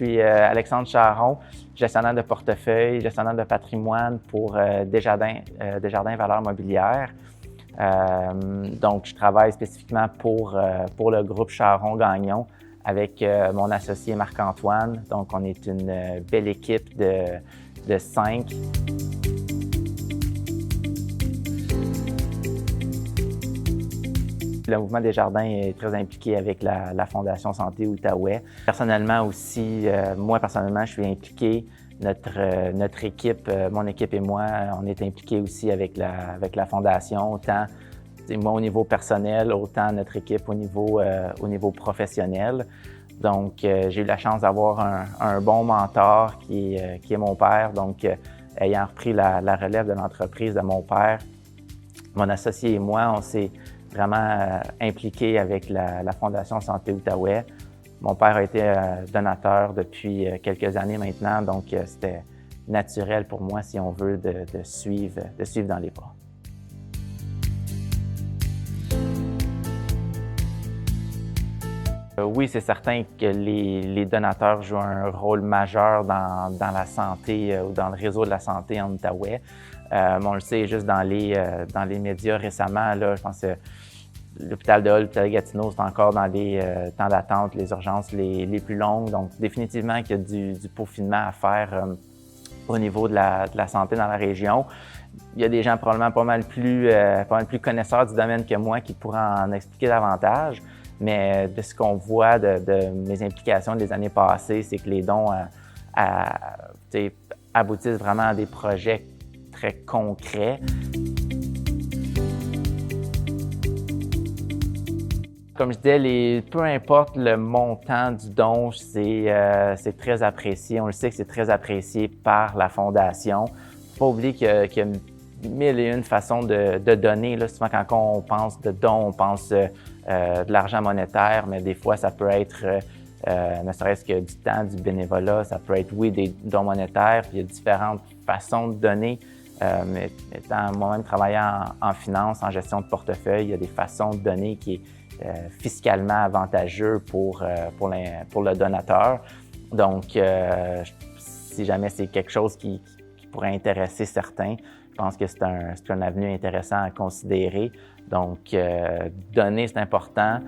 suis Alexandre Charron, gestionnaire de portefeuille, gestionnaire de patrimoine pour Desjardins Valeurs Mobilières. Donc, je travaille spécifiquement pour le groupe Charron-Gagnon avec mon associé Marc-Antoine. Donc, on est une belle équipe de 5. Le mouvement Desjardins est très impliqué avec la Fondation Santé Outaouais. Personnellement aussi, moi personnellement, je suis impliqué. Notre équipe, mon équipe et moi, on est impliqués aussi avec la Fondation, autant moi au niveau personnel, autant notre équipe au niveau professionnel. Donc, j'ai eu la chance d'avoir un bon mentor qui est mon père. Donc, ayant repris la relève de l'entreprise de mon père, mon associé et moi, on s'est vraiment impliqué avec la Fondation Santé Outaouais. Mon père a été donateur depuis quelques années maintenant, donc c'était naturel pour moi, si on veut, de suivre dans les pas. Oui, c'est certain que les donateurs jouent un rôle majeur dans la santé ou dans le réseau de la santé en Outaouais. On le sait juste dans les médias récemment, là, je pense que l'hôpital de Hull, l'hôpital de Gatineau, c'est encore dans les temps d'attente, les urgences les plus longues. Donc, définitivement qu'il y a du peaufinement à faire au niveau de la santé dans la région. Il y a des gens probablement pas mal plus connaisseurs du domaine que moi qui pourraient en expliquer davantage. Mais de ce qu'on voit de mes implications des années passées, c'est que les dons aboutissent vraiment à des projets très concrets. Comme je disais, peu importe le montant du don, c'est très apprécié. On le sait que c'est très apprécié par la Fondation. Il ne faut pas oublier qu'il y a 1001 façons de donner. Là, souvent, quand on pense de dons, on pense de l'argent monétaire, mais des fois, ça peut être ne serait-ce que du temps, du bénévolat. Ça peut être, oui, des dons monétaires. Puis il y a différentes façons de donner. Mais étant moi-même travaillant en finance, en gestion de portefeuille, il y a des façons de donner qui est fiscalement avantageux pour le donateur. Donc, si jamais c'est quelque chose qui pourrait intéresser certains, je pense que c'est un avenue intéressant à considérer. Donc, donner, c'est important.